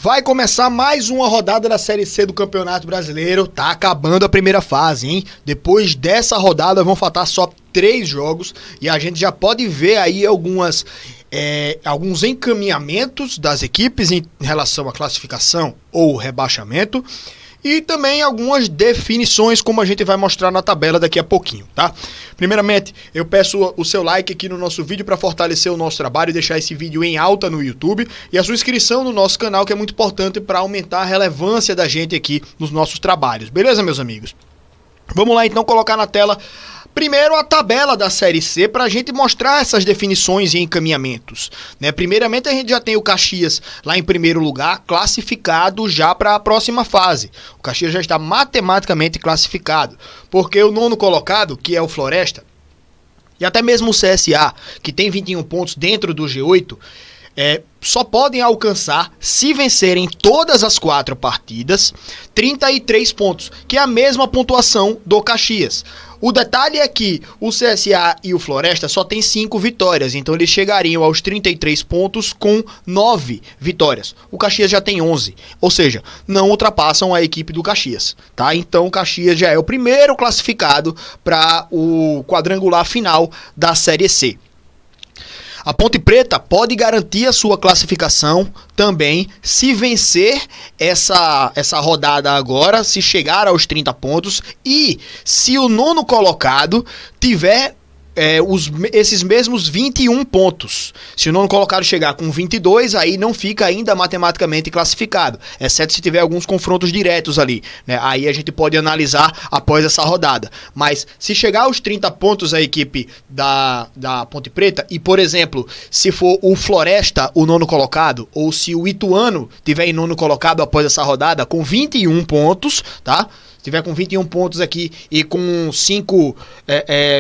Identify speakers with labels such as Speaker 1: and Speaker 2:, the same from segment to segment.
Speaker 1: Vai começar mais uma rodada da Série C do Campeonato Brasileiro. Tá acabando a primeira fase, hein? Depois dessa rodada vão faltar só 3 jogos e a gente já pode ver aí alguns encaminhamentos das equipes em relação à classificação ou rebaixamento. E também algumas definições, como a gente vai mostrar na tabela daqui a pouquinho, tá? Primeiramente, eu peço o seu like aqui no nosso vídeo para fortalecer o nosso trabalho e deixar esse vídeo em alta no YouTube. E a sua inscrição no nosso canal, que é muito importante para aumentar a relevância da gente aqui nos nossos trabalhos. Beleza, meus amigos? Vamos lá, então, colocar na tela primeiro a tabela da Série C para a gente mostrar essas definições e encaminhamentos, né? Primeiramente a gente já tem o Caxias lá em primeiro lugar, classificado já para a próxima fase. O Caxias já está matematicamente classificado, porque o nono colocado, que é o Floresta, e até mesmo o CSA, que tem 21 pontos dentro do G8, só podem alcançar, se vencerem todas as 4 partidas, 33 pontos, que é a mesma pontuação do Caxias. O detalhe é que o CSA e o Floresta só tem 5 vitórias, então eles chegariam aos 33 pontos com 9 vitórias. O Caxias já tem 11, ou seja, não ultrapassam a equipe do Caxias, tá? Então o Caxias já é o primeiro classificado para o quadrangular final da Série C. A Ponte Preta pode garantir a sua classificação também se vencer essa rodada agora, se chegar aos 30 pontos e se o nono colocado tiver esses mesmos 21 pontos. Se o nono colocado chegar com 22, aí não fica ainda matematicamente classificado, exceto se tiver alguns confrontos diretos ali, né? Aí a gente pode analisar após essa rodada. Mas se chegar aos 30 pontos a equipe da Ponte Preta, e por exemplo, se for o Floresta o nono colocado, ou se o Ituano tiver em nono colocado após essa rodada com 21 pontos, tá? Se tiver com 21 pontos aqui e com 5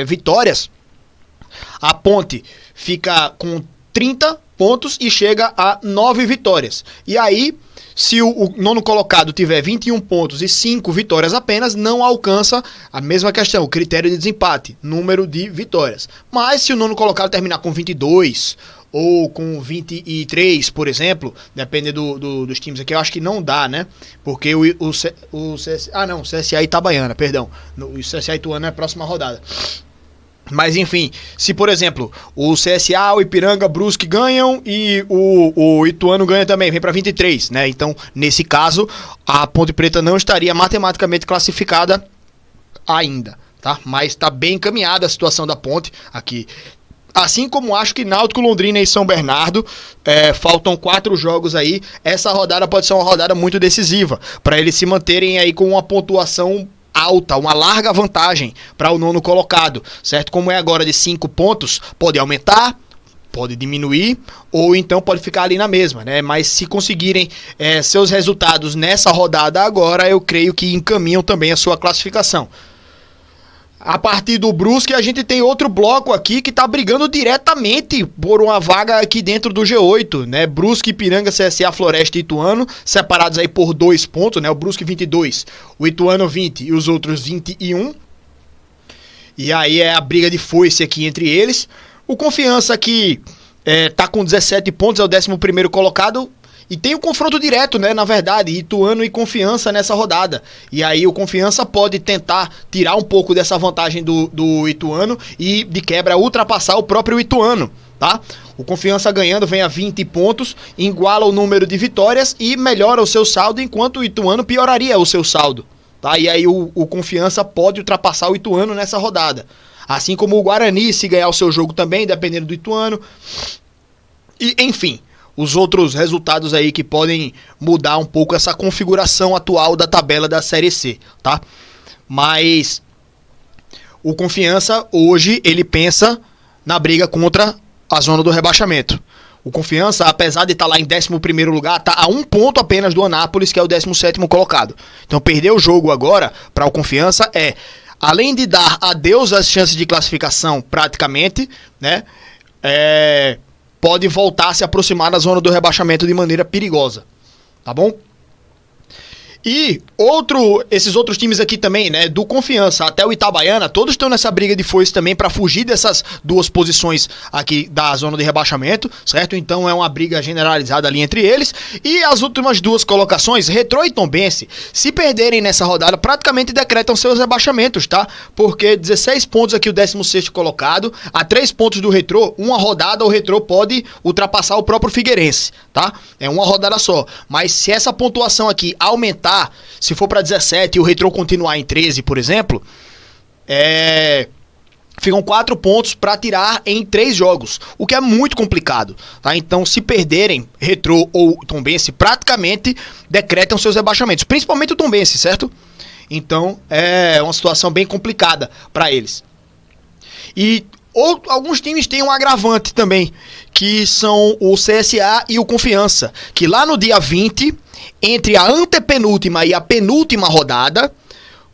Speaker 1: vitórias, a Ponte fica com 30 pontos e chega a 9 vitórias. E aí, se o nono colocado tiver 21 pontos e 5 vitórias apenas, não alcança a mesma questão, o critério de desempate, número de vitórias. Mas se o nono colocado terminar com 22 ou com 23, por exemplo, dependendo dos times aqui, eu acho que não dá, né? Porque o CSA e Itabaiana, perdão. O CSA e Ituano é a próxima rodada. Mas enfim, se por exemplo o CSA, o Ipiranga, Brusque ganham e o Ituano ganha também, vem para 23, né? Então, nesse caso, a Ponte Preta não estaria matematicamente classificada ainda, tá? Mas está bem encaminhada a situação da Ponte aqui. Assim como acho que Náutico, Londrina e São Bernardo, faltam 4 jogos aí, essa rodada pode ser uma rodada muito decisiva, para eles se manterem aí com uma pontuação alta, uma larga vantagem para o nono colocado, certo? Como é agora de 5 pontos, pode aumentar, pode diminuir, ou então pode ficar ali na mesma, né? Mas se conseguirem seus resultados nessa rodada agora, eu creio que encaminham também a sua classificação. A partir do Brusque, a gente tem outro bloco aqui que tá brigando diretamente por uma vaga aqui dentro do G8, né? Brusque, Ipiranga, CSA, Floresta e Ituano, separados aí por 2 pontos, né? O Brusque 22, o Ituano 20 e os outros 21. E aí é a briga de foice aqui entre eles. O Confiança aqui tá com 17 pontos, é o 11º colocado. E tem o confronto direto, né, na verdade, Ituano e Confiança nessa rodada. E aí o Confiança pode tentar tirar um pouco dessa vantagem do Ituano e, de quebra, ultrapassar o próprio Ituano, tá? O Confiança ganhando vem a 20 pontos, iguala o número de vitórias e melhora o seu saldo, enquanto o Ituano pioraria o seu saldo, tá? E aí o Confiança pode ultrapassar o Ituano nessa rodada. Assim como o Guarani, se ganhar o seu jogo também, dependendo do Ituano. E, enfim, os outros resultados aí que podem mudar um pouco essa configuração atual da tabela da Série C, tá? Mas o Confiança hoje ele pensa na briga contra a zona do rebaixamento. O Confiança, apesar de estar lá em 11º lugar, está a 1 ponto apenas do Anápolis, que é o 17º colocado. Então perder o jogo agora para o Confiança além de dar adeus às chances de classificação praticamente, né? Pode voltar a se aproximar da zona do rebaixamento de maneira perigosa, tá bom? E esses outros times aqui também, né, do Confiança até o Itabaiana, todos estão nessa briga de foice também para fugir dessas duas posições aqui da zona de rebaixamento, certo? Então é uma briga generalizada ali entre eles. E as últimas duas colocações, Retrô e Tombense, se perderem nessa rodada, praticamente decretam seus rebaixamentos, tá? Porque 16 pontos aqui o 16º colocado, a 3 pontos do Retrô, uma rodada o Retrô pode ultrapassar o próprio Figueirense, tá? É uma rodada só. Mas se essa pontuação aqui aumentar, se for para 17 e o Retrô continuar em 13, por exemplo, ficam 4 pontos para tirar em 3 jogos, o que é muito complicado, tá? Então, se perderem Retrô ou Tombense, praticamente decretam seus rebaixamentos, principalmente o Tombense, certo? Então, é uma situação bem complicada para eles. E alguns times têm um agravante também, que são o CSA e o Confiança, que lá no dia 20, entre a antepenúltima e a penúltima rodada,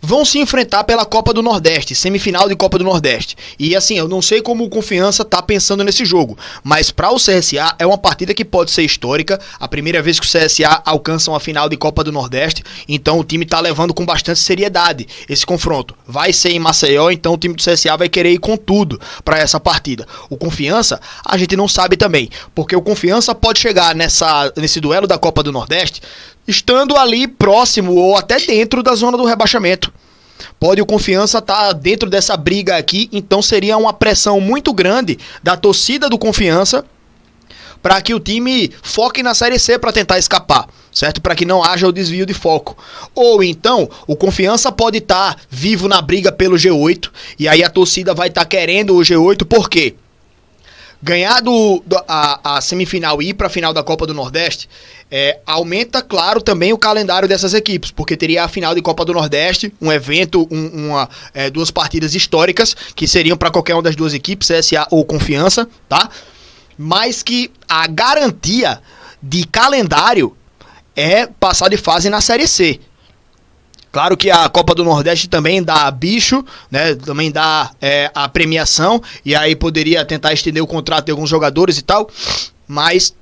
Speaker 1: vão se enfrentar pela Copa do Nordeste, semifinal de Copa do Nordeste. E assim, eu não sei como o Confiança tá pensando nesse jogo, mas para o CSA é uma partida que pode ser histórica, a primeira vez que o CSA alcança uma final de Copa do Nordeste, então o time tá levando com bastante seriedade esse confronto. Vai ser em Maceió, então o time do CSA vai querer ir com tudo para essa partida. O Confiança, a gente não sabe também, porque o Confiança pode chegar nesse duelo da Copa do Nordeste estando ali próximo ou até dentro da zona do rebaixamento. Pode o Confiança estar dentro dessa briga aqui, então seria uma pressão muito grande da torcida do Confiança para que o time foque na Série C para tentar escapar, certo? Para que não haja o desvio de foco. Ou então, o Confiança pode estar vivo na briga pelo G8, e aí a torcida vai estar querendo o G8, por quê? Ganhar a semifinal e ir para a final da Copa do Nordeste aumenta, claro, também o calendário dessas equipes, porque teria a final de Copa do Nordeste, um evento, duas partidas históricas, que seriam para qualquer uma das duas equipes, CSA ou Confiança, tá? Mas que a garantia de calendário é passar de fase na Série C. Claro que a Copa do Nordeste também dá bicho, né? Também dá a premiação, e aí poderia tentar estender o contrato de alguns jogadores e tal, mas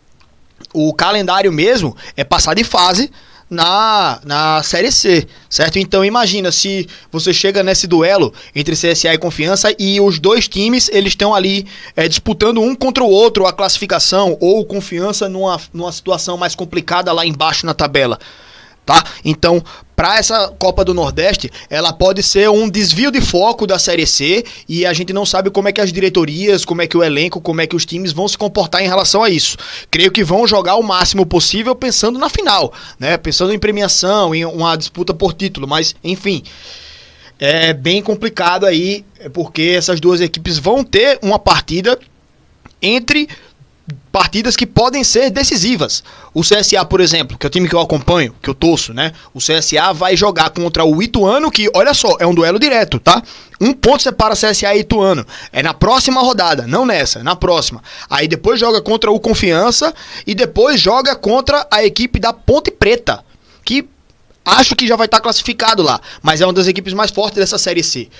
Speaker 1: o calendário mesmo é passar de fase na Série C, certo? Então imagina se você chega nesse duelo entre CSA e Confiança e os dois times, eles estão ali disputando um contra o outro a classificação, ou Confiança numa situação mais complicada lá embaixo na tabela, tá? Então, para essa Copa do Nordeste, ela pode ser um desvio de foco da Série C, e a gente não sabe como é que as diretorias, como é que o elenco, como é que os times vão se comportar em relação a isso. Creio que vão jogar o máximo possível pensando na final, né? Pensando em premiação, em uma disputa por título, mas enfim, é bem complicado aí, porque essas duas equipes vão ter uma partida entre partidas que podem ser decisivas. O CSA, por exemplo, que é o time que eu acompanho, que eu torço, né? O CSA vai jogar contra o Ituano, que, olha só, é um duelo direto, tá? 1 ponto separa CSA e Ituano. É na próxima rodada, não nessa, é na próxima. Aí depois joga contra o Confiança e depois joga contra a equipe da Ponte Preta, que acho que já vai estar classificado lá, mas é uma das equipes mais fortes dessa Série C.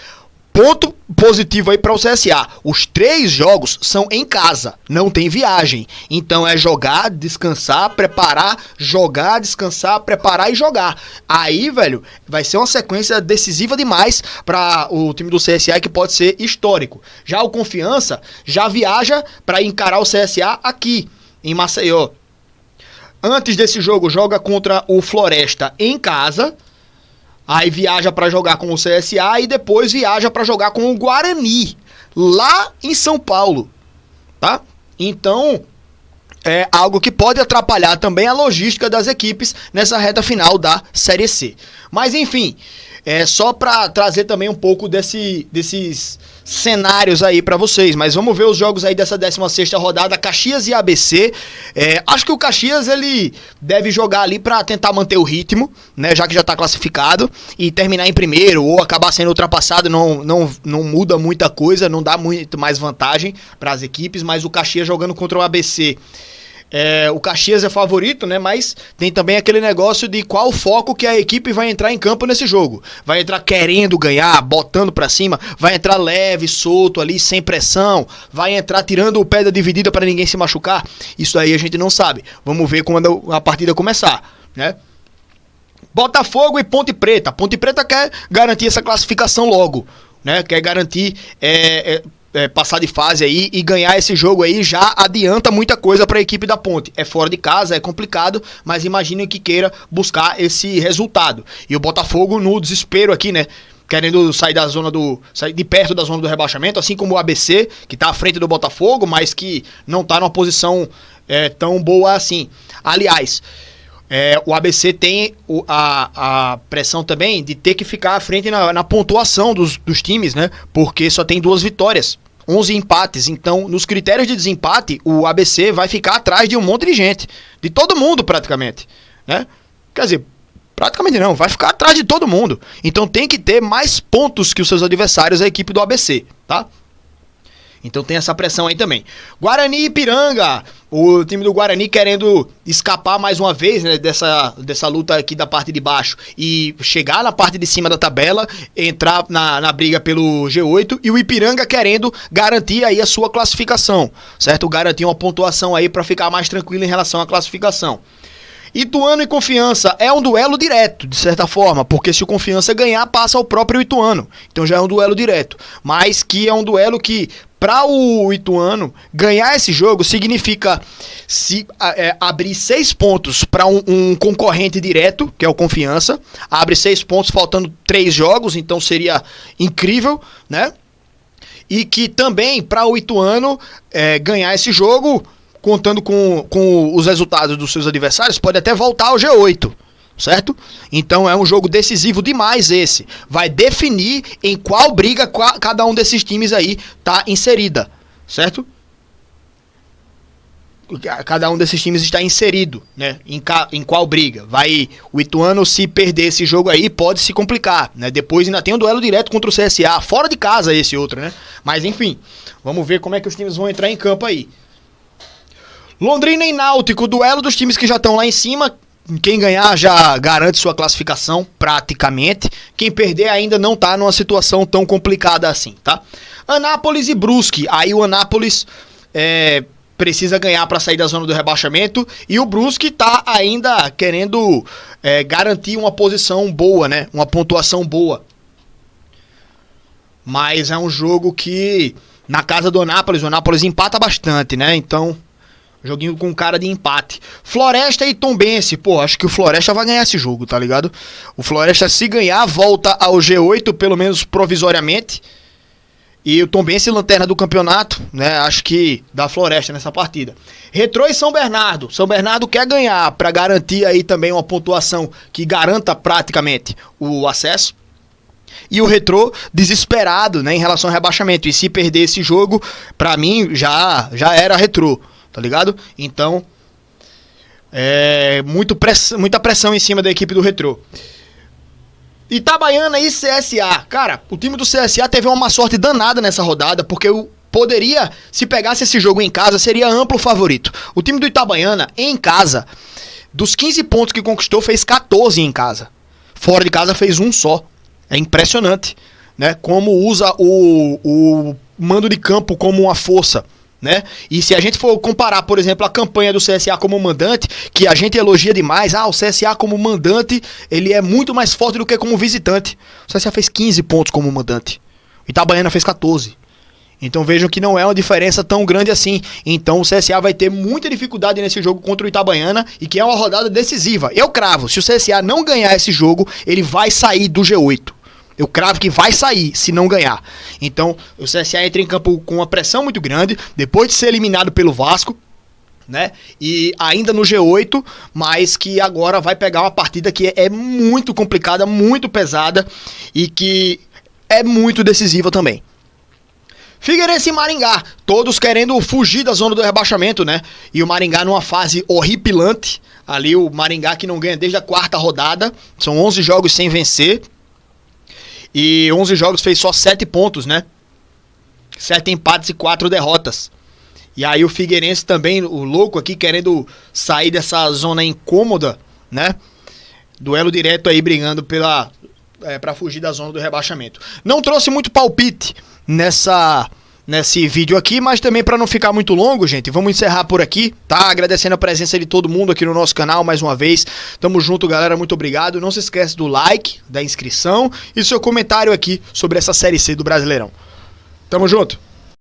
Speaker 1: Ponto positivo aí para o CSA. Os 3 jogos são em casa, não tem viagem. Então é jogar, descansar, preparar, jogar, descansar, preparar e jogar. Aí, velho, vai ser uma sequência decisiva demais para o time do CSA, que pode ser histórico. Já o Confiança já viaja para encarar o CSA aqui em Maceió. Antes desse jogo, joga contra o Floresta em casa. Aí viaja para jogar com o CSA e depois viaja para jogar com o Guarani, lá em São Paulo, tá? Então, é algo que pode atrapalhar também a logística das equipes nessa reta final da Série C. Mas enfim, só para trazer também um pouco desses cenários aí para vocês, mas vamos ver os jogos aí dessa 16ª rodada, Caxias e ABC. Acho que o Caxias ele deve jogar ali para tentar manter o ritmo, né, já que já tá classificado, e terminar em primeiro ou acabar sendo ultrapassado, não muda muita coisa, não dá muito mais vantagem para as equipes, mas o Caxias jogando contra o ABC. O Caxias é favorito, né? Mas tem também aquele negócio de qual foco que a equipe vai entrar em campo nesse jogo. Vai entrar querendo ganhar, botando pra cima, vai entrar leve, solto ali, sem pressão, vai entrar tirando o pé da dividida para ninguém se machucar. Isso aí a gente não sabe. Vamos ver quando a partida começar, né? Botafogo e Ponte Preta. Ponte Preta quer garantir essa classificação logo, né? Quer garantir passar de fase aí e ganhar esse jogo aí já adianta muita coisa para a equipe da Ponte. É fora de casa, é complicado, mas imaginem que queira buscar esse resultado. E o Botafogo no desespero aqui, né? Querendo sair de perto da zona do rebaixamento, assim como o ABC, que está à frente do Botafogo, mas que não está numa posição tão boa assim. Aliás, o ABC tem a pressão também de ter que ficar à frente na pontuação dos times, né? Porque só tem 2 vitórias, 11 empates. Então, nos critérios de desempate, o ABC vai ficar atrás de um monte de gente. De todo mundo, praticamente, né? Quer dizer, praticamente não, vai ficar atrás de todo mundo. Então tem que ter mais pontos que os seus adversários, a equipe do ABC, tá? Então tem essa pressão aí também. Guarani e Ipiranga. O time do Guarani querendo escapar mais uma vez, né, dessa luta aqui da parte de baixo e chegar na parte de cima da tabela, entrar na briga pelo G8, e o Ipiranga querendo garantir aí a sua classificação, certo? Garantir uma pontuação aí para ficar mais tranquilo em relação à classificação. Ituano e Confiança é um duelo direto, de certa forma, porque se o Confiança ganhar, passa ao próprio Ituano. Então já é um duelo direto, mas que é um duelo que, para o Ituano ganhar esse jogo, significa abrir 6 pontos para um concorrente direto, que é o Confiança. Abre 6 pontos faltando 3 jogos, então seria incrível, né? E que também, para o Ituano ganhar esse jogo, contando com os resultados dos seus adversários, pode até voltar ao G8, certo? Então é um jogo decisivo demais esse. Vai definir em qual briga cada um desses times aí tá inserida, certo? Cada um desses times está inserido, né? Em qual briga. O Ituano, se perder esse jogo aí, pode se complicar, né? Depois ainda tem um duelo direto contra o CSA, fora de casa esse outro, né? Mas enfim, vamos ver como é que os times vão entrar em campo aí. Londrina e Náutico, duelo dos times que já estão lá em cima. Quem ganhar já garante sua classificação, praticamente. Quem perder ainda não tá numa situação tão complicada assim, tá? Anápolis e Brusque. Aí o Anápolis precisa ganhar para sair da zona do rebaixamento. E o Brusque tá ainda querendo garantir uma posição boa, né? Uma pontuação boa. Mas é um jogo que, na casa do Anápolis, o Anápolis empata bastante, né? Então, joguinho com cara de empate. Floresta e Tombense. Pô, acho que o Floresta vai ganhar esse jogo, tá ligado? O Floresta, se ganhar, volta ao G8, pelo menos provisoriamente. E o Tombense, lanterna do campeonato, né? Acho que dá Floresta nessa partida. Retrô e São Bernardo. São Bernardo quer ganhar para garantir aí também uma pontuação que garanta praticamente o acesso. E o Retrô desesperado, né, em relação ao rebaixamento. E se perder esse jogo, pra mim, já era Retrô. Tá ligado? Então, muita pressão em cima da equipe do Retrô. Itabaiana e CSA. Cara, o time do CSA teve uma má sorte danada nessa rodada, porque poderia, se pegasse esse jogo em casa, seria amplo favorito. O time do Itabaiana, em casa, dos 15 pontos que conquistou, fez 14 em casa. Fora de casa fez 1 só. É impressionante, né? Como usa o mando de campo como uma força, né? E se a gente for comparar, por exemplo, a campanha do CSA como mandante, que a gente elogia demais, o CSA como mandante, ele é muito mais forte do que como visitante. O CSA fez 15 pontos como mandante, Itabaiana fez 14. Então vejam que não é uma diferença tão grande assim. Então o CSA vai ter muita dificuldade nesse jogo contra o Itabaiana, e que é uma rodada decisiva. Eu cravo, se o CSA não ganhar esse jogo, ele vai sair do G8. Eu cravo que vai sair se não ganhar. Então, o CSA entra em campo com uma pressão muito grande, depois de ser eliminado pelo Vasco, né? E ainda no G8, mas que agora vai pegar uma partida que é muito complicada, muito pesada e que é muito decisiva também. Figueirense e Maringá, todos querendo fugir da zona do rebaixamento, né? E o Maringá numa fase horripilante. Ali o Maringá que não ganha desde a 4ª rodada, são 11 jogos sem vencer. E 11 jogos fez só 7 pontos, né? 7 empates e 4 derrotas. E aí o Figueirense também, o louco aqui, querendo sair dessa zona incômoda, né? Duelo direto aí, brigando pra fugir da zona do rebaixamento. Não trouxe muito palpite nesse vídeo aqui, mas também para não ficar muito longo, gente, vamos encerrar por aqui, tá? Agradecendo a presença de todo mundo aqui no nosso canal mais uma vez. Tamo junto, galera, muito obrigado. Não se esquece do like, da inscrição e seu comentário aqui sobre essa Série C do Brasileirão. Tamo junto!